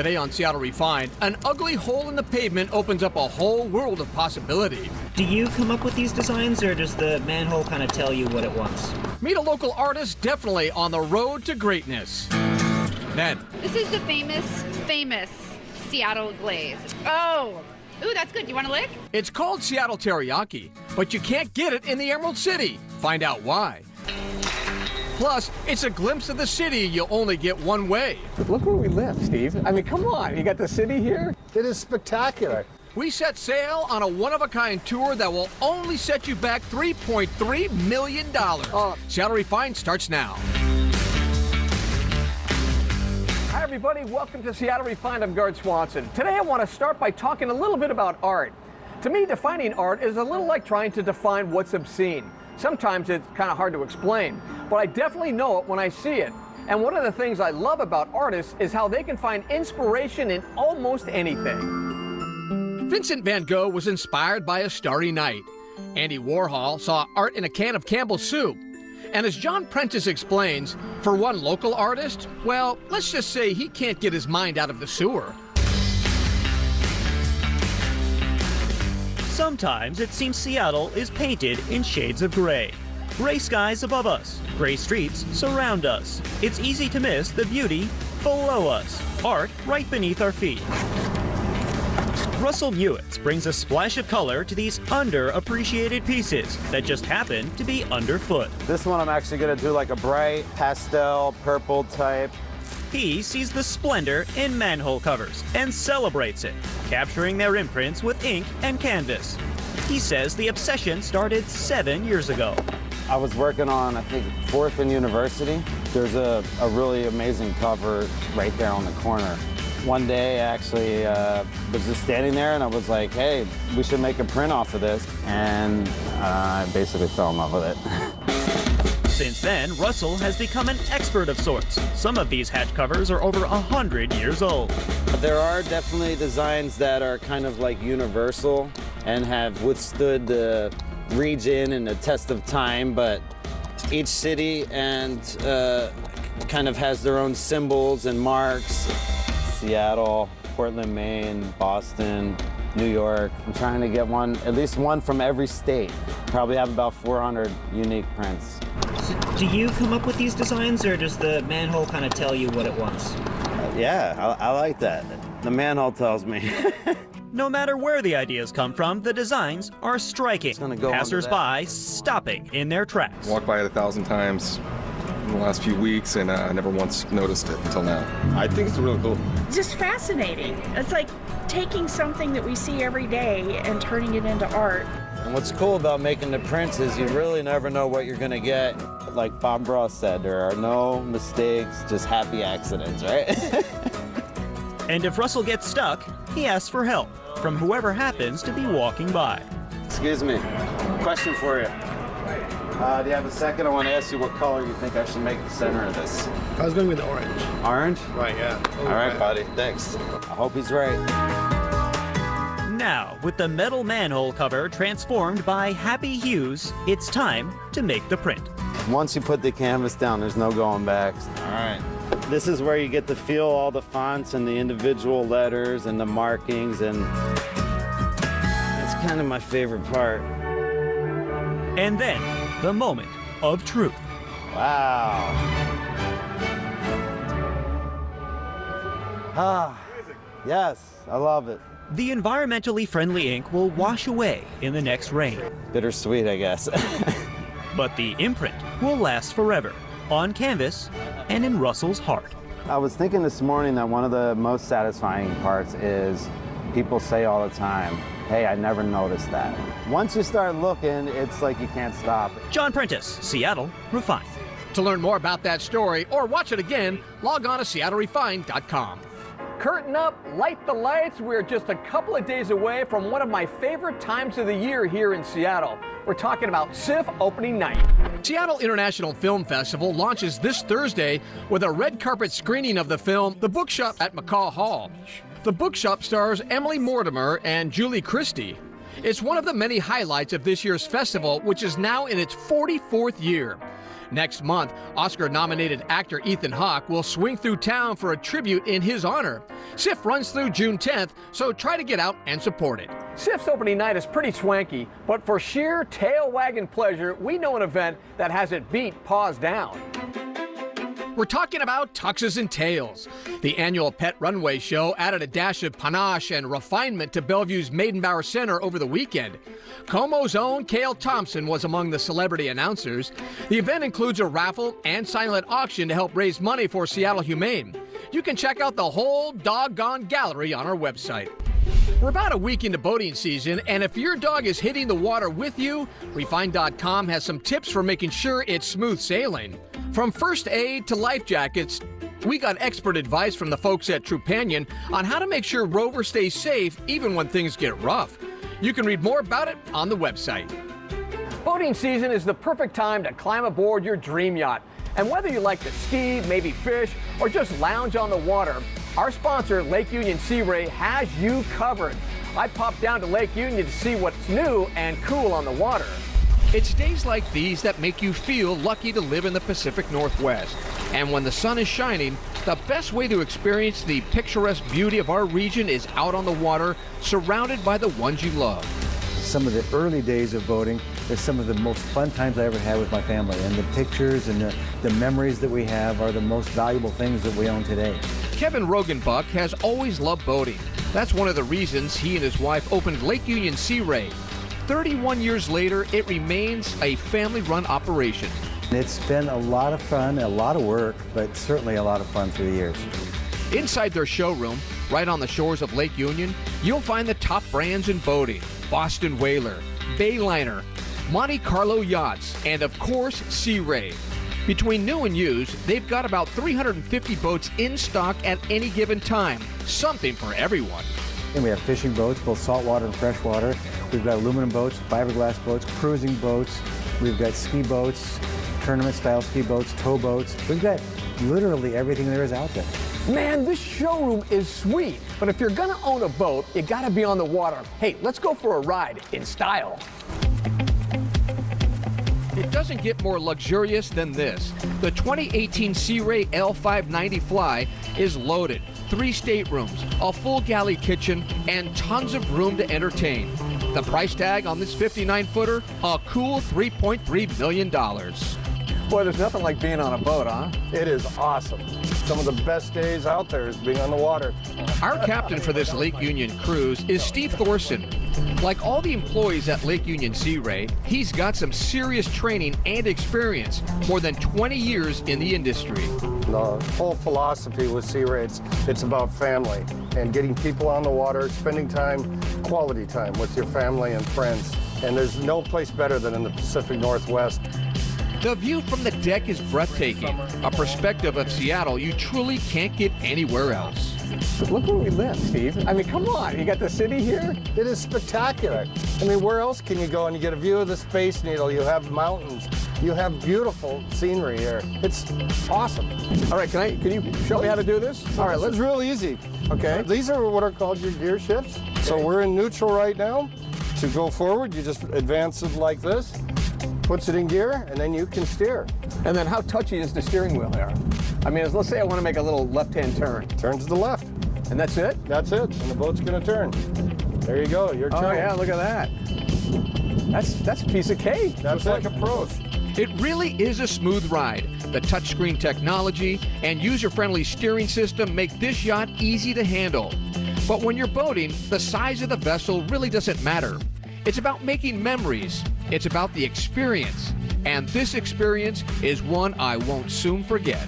Today on Seattle Refined, an ugly hole in the pavement opens up a whole world of possibility. Do you come up with these designs, or does the manhole kind of tell you what it wants? Meet a local artist definitely on the road to greatness. Then, this is the famous Seattle glaze. Oh, ooh, that's good. You want a lick? It's called Seattle Teriyaki, but you can't get it in the Emerald City. Find out why. Plus, it's a glimpse of the city you'll only get one way. Look where we live, Steve. I mean, come on. You got the city here? It is spectacular. We set sail on a one-of-a-kind tour that will only set you back $3.3 million. Seattle Refined starts now. Hi, everybody. Welcome to Seattle Refined. I'm Gard Swanson. Today, I want to start by talking a little bit about art. To me, defining art is a little like trying to define what's obscene. Sometimes it's kind of hard to explain, but I definitely know it when I see it. And one of the things I love about artists is how they can find inspiration in almost anything. Vincent van Gogh was inspired by a starry night. Andy Warhol saw art in a can of Campbell's soup. And as John Prentice explains, for one local artist, well, let's just say he can't get his mind out of the sewer. Sometimes it seems Seattle is painted in shades of gray. Gray skies above us, gray streets surround us. It's easy to miss the beauty below us, art right beneath our feet. Russell Mewitz brings a splash of color to these underappreciated pieces that just happen to be underfoot. This one I'm actually going to do like a bright pastel purple type. He sees the splendor in manhole covers and celebrates it, capturing their imprints with ink and canvas. He says the obsession started 7 years ago. I was working on, I think, 4th and University. There's a really amazing cover right there on the corner. One day, I actually was just standing there and I was like, hey, we should make a print off of this. And I basically fell in love with it. Since then, Russell has become an expert of sorts. Some of these hatch covers are over 100 years old. There are definitely designs that are kind of like universal and have withstood the region and the test of time, but each city and kind of has their own symbols and marks. Seattle, Portland, Maine, Boston, New York. I'm trying to get one, at least one from every state. Probably have about 400 unique prints. So do you come up with these designs, or does the manhole kind of tell you what it wants? Yeah, I like that. The manhole tells me. No matter where the ideas come from, the designs are striking. Passers-by stopping in their tracks. Walked by it 1,000 times in the last few weeks, and I never once noticed it until now. I think it's really cool. Just fascinating. It's like taking something that we see every day and turning it into art. And what's cool about making the prints is you really never know what you're gonna get. Like Bob Ross said, there are no mistakes, just happy accidents, right? And if Russell gets stuck, he asks for help from whoever happens to be walking by. Excuse me, question for you. Do you have a second? I want to ask you what color you think I should make the center of this. I was going with the orange. Orange? Right, yeah. All right, buddy, thanks. I hope he's right. Now, with the metal manhole cover transformed by happy hues, it's time to make the print. Once you put the canvas down, there's no going back. All right. This is where you get to feel all the fonts and the individual letters and the markings, and that's kind of my favorite part. And then, the moment of truth. Wow. Ah, yes, I love it. The environmentally friendly ink will wash away in the next rain. Bittersweet, I guess. But the imprint will last forever, on canvas and in Russell's heart. I was thinking this morning that one of the most satisfying parts is people say all the time, hey, I never noticed that. Once you start looking, it's like you can't stop. John Prentice, Seattle Refined. To learn more about that story or watch it again, log on to SeattleRefined.com. Curtain up, light the lights. We're just a couple of days away from one of my favorite times of the year here in Seattle. We're talking about SIFF opening night. Seattle International Film Festival launches this Thursday with a red carpet screening of the film The Bookshop at McCaw Hall. The Bookshop stars Emily Mortimer and Julie Christie. It's one of the many highlights of this year's festival, which is now in its 44th year. Next month, Oscar-nominated actor Ethan Hawke will swing through town for a tribute in his honor. SIFF runs through June 10th, so try to get out and support it. SIFF's opening night is pretty swanky, but for sheer tail-wagging pleasure, we know an event that has it beat paws down. We're talking about Tuxes and Tails. The annual pet runway show added a dash of panache and refinement to Bellevue's Maidenbower Center over the weekend. Como's own Cale Thompson was among the celebrity announcers. The event includes a raffle and silent auction to help raise money for Seattle Humane. You can check out the whole doggone gallery on our website. We're about a week into boating season, and if your dog is hitting the water with you, Refine.com has some tips for making sure it's smooth sailing. From first aid to life jackets, we got expert advice from the folks at Trupanion on how to make sure Rover stays safe even when things get rough. You can read more about it on the website. Boating season is the perfect time to climb aboard your dream yacht. And whether you like to ski, maybe fish, or just lounge on the water, our sponsor, Lake Union Sea Ray, has you covered. I popped down to Lake Union to see what's new and cool on the water. It's days like these that make you feel lucky to live in the Pacific Northwest. And when the sun is shining, the best way to experience the picturesque beauty of our region is out on the water, surrounded by the ones you love. Some of the early days of boating are some of the most fun times I ever had with my family, and the pictures and the memories that we have are the most valuable things that we own today. Kevin Rogenbuck has always loved boating. That's one of the reasons he and his wife opened Lake Union Sea Ray. 31 years later, it remains a family-run operation. It's been a lot of fun, a lot of work, but certainly a lot of fun through the years. Inside their showroom, right on the shores of Lake Union, you'll find the top brands in boating: Boston Whaler, Bayliner, Monte Carlo Yachts, and of course, Sea Ray. Between new and used, they've got about 350 boats in stock at any given time. Something for everyone. And we have fishing boats, both saltwater and freshwater. We've got aluminum boats, fiberglass boats, cruising boats. We've got ski boats, tournament-style ski boats, tow boats. We've got literally everything there is out there. Man, this showroom is sweet. But if you're gonna own a boat, you gotta be on the water. Hey, let's go for a ride in style. It doesn't get more luxurious than this. The 2018 Sea Ray L590 Fly is loaded. 3 staterooms, a full galley kitchen, and tons of room to entertain. The price tag on this 59-footer, a cool $3.3 million. Boy, there's nothing like being on a boat, huh? It is awesome. Some of the best days out there is being on the water. Our captain for this Lake Union cruise is Steve Thorson. Like all the employees at Lake Union Sea Ray, he's got some serious training and experience, more than 20 years in the industry. The whole philosophy with Sea Ray, it's about family and getting people on the water, spending time, quality time with your family and friends. And there's no place better than in the Pacific Northwest. The view from the deck is breathtaking, a perspective of Seattle you truly can't get anywhere else. Look where we live, Steve. I mean, come on. You got the city here? It is spectacular. I mean, where else can you go and you get a view of the Space Needle? You have mountains. You have beautiful scenery here. It's awesome. All right, can you show me how to do this? All right, It's real easy. Okay. These are what are called your gear shifts. So we're in neutral right now. To go forward, you just advance it like this, puts it in gear, and then you can steer. And then how touchy is the steering wheel there? I mean, let's say I want to make a little left-hand turn. Turn to the left. And that's it? That's it, and the boat's gonna turn. There you go, your turn. Oh yeah, look at that. That's a piece of cake. That's like a pro. It really is a smooth ride. The touchscreen technology and user-friendly steering system make this yacht easy to handle. But when you're boating, the size of the vessel really doesn't matter. It's about making memories. It's about the experience. And this experience is one I won't soon forget.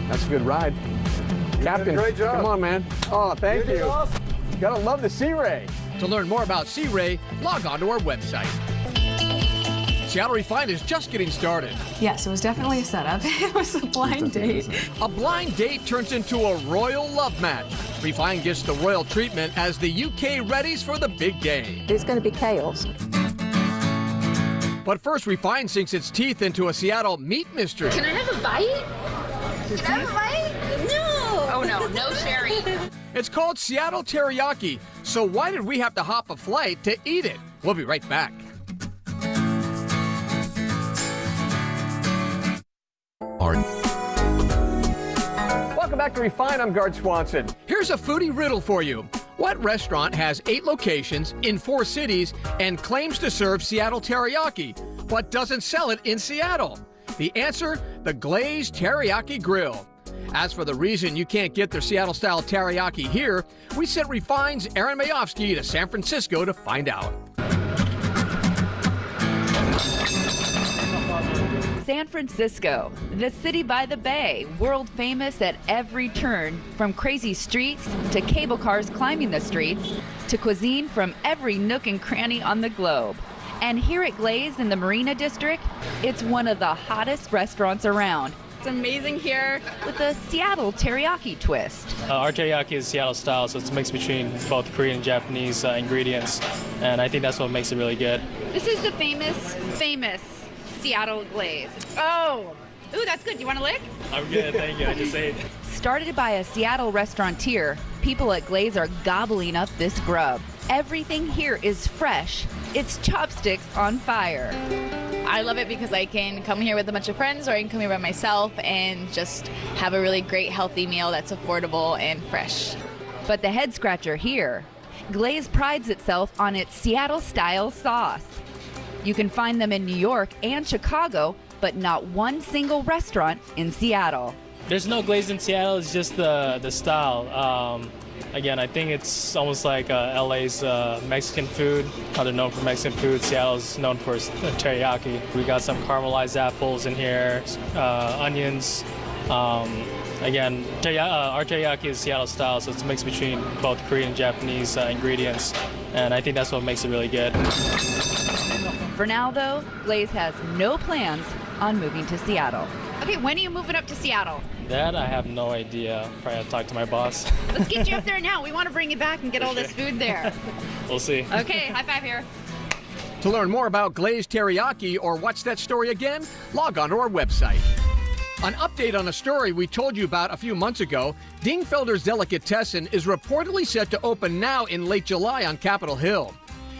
That's a good ride. Captain, great job. come on, man. Oh, thank you. Awesome. Gotta love the Sea Ray. To learn more about Sea Ray, log on to our website. Seattle Refined is just getting started. Yes, it was definitely a setup. It was a blind date. A blind date turns into a royal love match. Refined gets the royal treatment as the UK readies for the big day. It's going to be chaos. But first, Refined sinks its teeth into a Seattle meat mystery. Can I have a bite? Can I have a bite? No! Oh no, no sharing. It's called Seattle Teriyaki. So why did we have to hop a flight to eat it? We'll be right back. Art. Welcome back to Refined. I'm Gard Swanson. Here's a foodie riddle for you. What restaurant has 8 locations in 4 cities and claims to serve Seattle teriyaki, but doesn't sell it in Seattle? The answer, the Glazed Teriyaki Grill. As for the reason you can't get their Seattle-style teriyaki here, we sent Refined's Aaron Mayovsky to San Francisco to find out. San Francisco, the city by the bay, world famous at every turn, from crazy streets to cable cars climbing the streets to cuisine from every nook and cranny on the globe. And here at Glaze in the Marina District, it's one of the hottest restaurants around. It's amazing here with a Seattle teriyaki twist. Our teriyaki is Seattle style, so it's a mix between both Korean and Japanese ingredients, and I think that's what makes it really good. This is the famous Seattle glaze. Oh, ooh, that's good. You want a lick? I'm good, thank you. I just ate. Started by a Seattle restaurateur, people at Glaze are gobbling up this grub. Everything here is fresh. It's chopsticks on fire. I love it because I can come here with a bunch of friends, or I can come here by myself and just have a really great healthy meal that's affordable and fresh. But the head scratcher here, Glaze prides itself on its Seattle-style sauce. You can find them in New York and Chicago, but not one single restaurant in Seattle. There's no glaze in Seattle, it's just the style. Again, I think it's almost like LA's Mexican food. They're known for Mexican food. Seattle's known for teriyaki. We got some caramelized apples in here, onions. Again, our teriyaki is Seattle style, so it's a mix between both Korean and Japanese ingredients, and I think that's what makes it really good. For now, though, Glaze has no plans on moving to Seattle. Okay, when are you moving up to Seattle? That I have no idea. Probably have to talk to my boss. Let's get you up there now. We want to bring you back and get all this food there. We'll see. Okay, high five here. To learn more about Glazed Teriyaki or watch that story again, log on to our website. An update on a story we told you about a few months ago, Dingfelder's Delicatessen is reportedly set to open now in late July on Capitol Hill.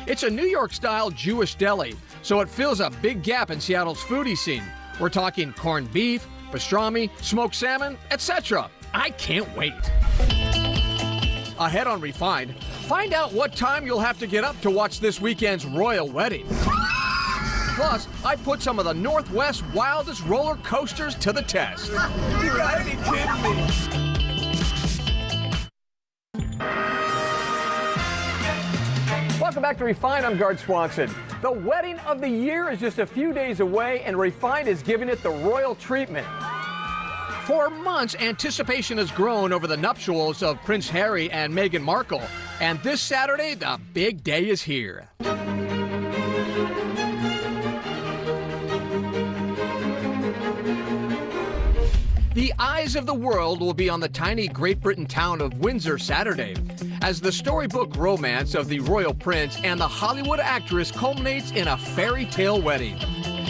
It's a New York-style Jewish deli, so it fills a big gap in Seattle's foodie scene. We're talking corned beef, pastrami, smoked salmon, etc. I can't wait. Ahead on Refined, find out what time you'll have to get up to watch this weekend's royal wedding. Plus, I put some of the Northwest's wildest roller coasters to the test. You gotta be kidding me. Welcome back to Refined. I'm Gard Swanson. The wedding of the year is just a few days away, and Refined is giving it the royal treatment. For months, anticipation has grown over the nuptials of Prince Harry and Meghan Markle, and this Saturday, the big day is here. The eyes of the world will be on the tiny Great Britain town of Windsor Saturday, as the storybook romance of the royal prince and the Hollywood actress culminates in a fairy tale wedding.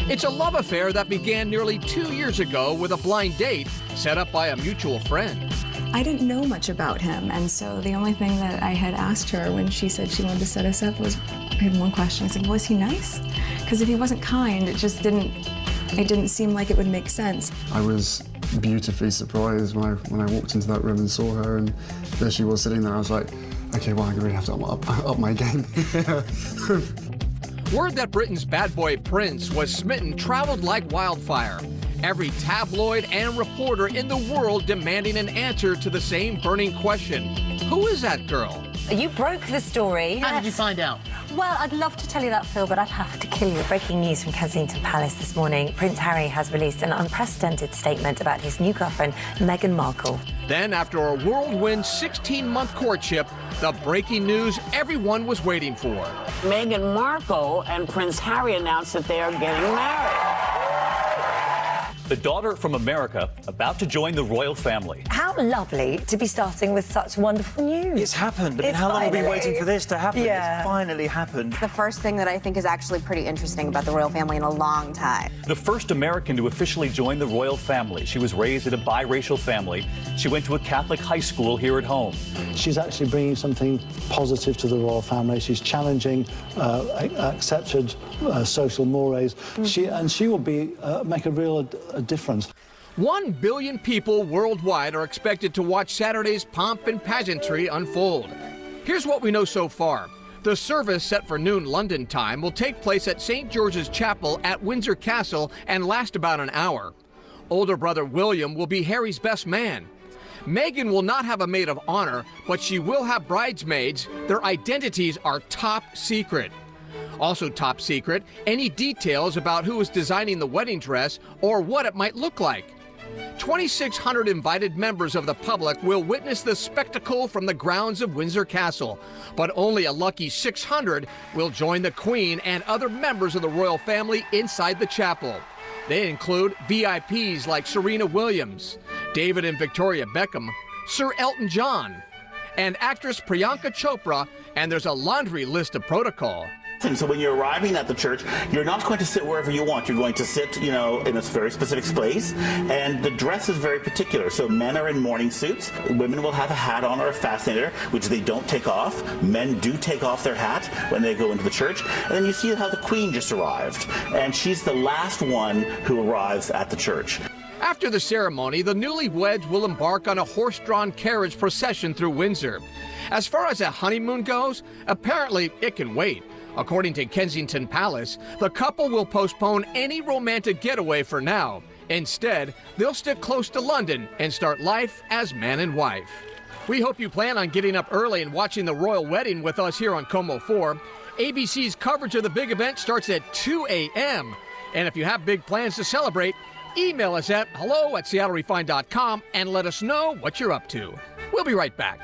It's a love affair that began nearly 2 years ago with a blind date set up by a mutual friend. I didn't know much about him, and so the only thing that I had asked her when she said she wanted to set us up was, I had one question. I said, was he nice? Because if he wasn't kind, it didn't seem like it would make sense. I was beautifully surprised when I walked into that room and saw her, and there she was sitting there. I was like, okay, well, I really have to up my game. Word that Britain's bad boy prince was smitten traveled like wildfire. Every tabloid and reporter in the world demanding an answer to the same burning question. Who is that girl? You broke the story. How did you find out? Well, I'd love to tell you that, Phil, but I'd have to kill you. Breaking news from Kensington Palace this morning. Prince Harry has released an unprecedented statement about his new girlfriend, Meghan Markle. Then, after a whirlwind 16-month courtship, the breaking news everyone was waiting for. Meghan Markle and Prince Harry announced that they are getting married. The daughter from America about to join the royal family. How lovely to be starting with such wonderful news. It's happened. I mean, how long have we been waiting for this to happen? Yeah. It's finally happened. The first thing that I think is actually pretty interesting about the royal family in a long time. The first American to officially join the royal family. She was raised in a biracial family. She went to a Catholic high school here at home. She's actually bringing something positive to the royal family. She's challenging accepted social mores. She will make a real difference. 1 billion people worldwide are expected to watch Saturday's pomp and pageantry unfold. Here's what we know so far. The service, set for noon London time, will take place at St. George's Chapel at Windsor Castle and last about an hour. Older brother William will be Harry's best man. Meghan will not have a maid of honor, but she will have bridesmaids. Their identities are top secret. Also top secret, any details about who is designing the wedding dress or what it might look like. 2,600 invited members of the public will witness the spectacle from the grounds of Windsor Castle, but only a lucky 600 will join the Queen and other members of the royal family inside the chapel. They include VIPs like Serena Williams, David and Victoria Beckham, Sir Elton John, and actress Priyanka Chopra, and there's a laundry list of protocol. And so when you're arriving at the church, you're not going to sit wherever you want. You're going to sit, in a very specific place. And the dress is very particular. So men are in morning suits. Women will have a hat on or a fascinator, which they don't take off. Men do take off their hat when they go into the church. And then you see how the Queen just arrived. And she's the last one who arrives at the church. After the ceremony, the newlyweds will embark on a horse-drawn carriage procession through Windsor. As far as a honeymoon goes, apparently it can wait. According to Kensington Palace, the couple will postpone any romantic getaway for now. Instead, they'll stick close to London and start life as man and wife. We hope you plan on getting up early and watching the royal wedding with us here on Como 4. ABC's coverage of the big event starts at 2 a.m. And if you have big plans to celebrate, email us at hello@seattlerefined.com and let us know what you're up to. We'll be right back.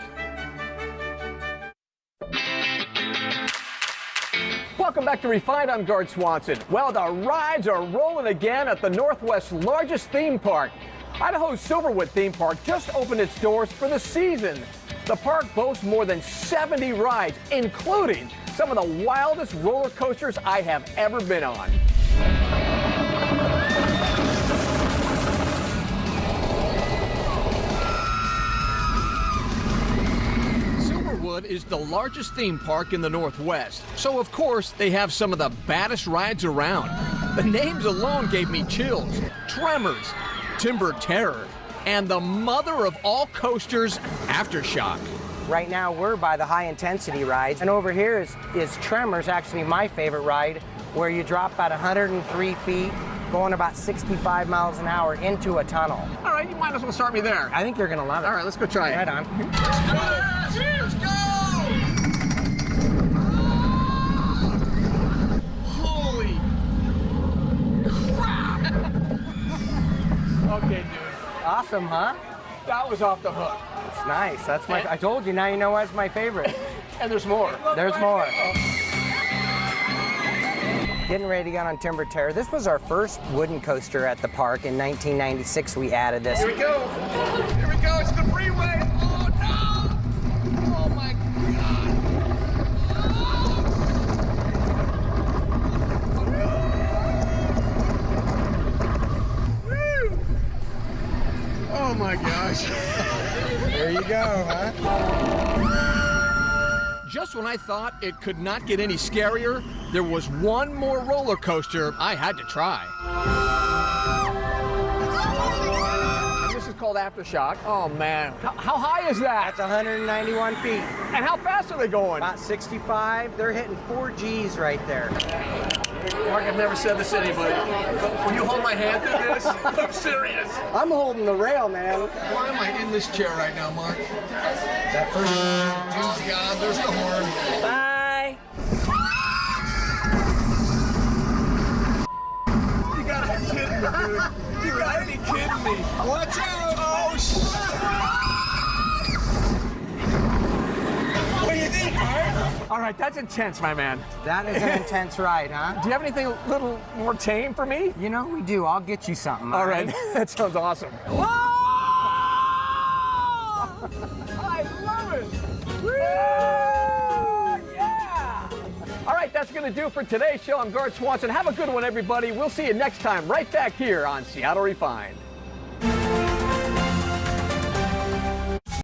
Welcome back to Refined. I'm Gard Swanson. Well, the rides are rolling again at the Northwest's largest theme park. Idaho's Silverwood Theme Park just opened its doors for the season. The park boasts more than 70 rides, including some of the wildest roller coasters I have ever been on. Is the largest theme park in the Northwest, so of course they have some of the baddest rides around. The names alone gave me chills. Tremors, Timber Terror, and the mother of all coasters, Aftershock. Right now we're by the high intensity rides, and over here is Tremors, actually my favorite ride, where you drop about 103 feet, going about 65 miles an hour into a tunnel. All right, you might as well start me there. I think you're gonna love it. All right, let's go try it. Right on. Let's go! Holy crap! Okay, dude. Awesome, huh? That was off the hook. It's nice. That's my. I told you. Now you know why it's my favorite. And there's more. There's more. Getting ready to get on Timber Terror. This was our first wooden coaster at the park. In 1996, we added this. Here we go. Here we go. It's the freeway. Oh, no. Oh, my God. Woo. Oh, my gosh. There you go, huh? Just when I thought it could not get any scarier, there was one more roller coaster I had to try. And this is called Aftershock. Oh, man. How high is that? That's 191 feet. And how fast are they going? About 65. They're hitting 4 Gs right there. Mark, I've never said this to anybody, but will you hold my hand through this? I'm serious. I'm holding the rail, man. Why am I in this chair right now, Mark? That first... Jeez, God, there's the horn. Bye. You gotta be kidding me, dude. You gotta be kidding me. Watch out! Oh, shit! What do you think, Mark? All right, that's intense, my man. That is an intense ride, huh? Do you have anything a little more tame for me? You know, we do. I'll get you something. All right. That sounds awesome. Whoa! I love it! Woo! Yeah! All right, that's going to do for today's show. I'm Gard Swanson. Have a good one, everybody. We'll see you next time right back here on Seattle Refined.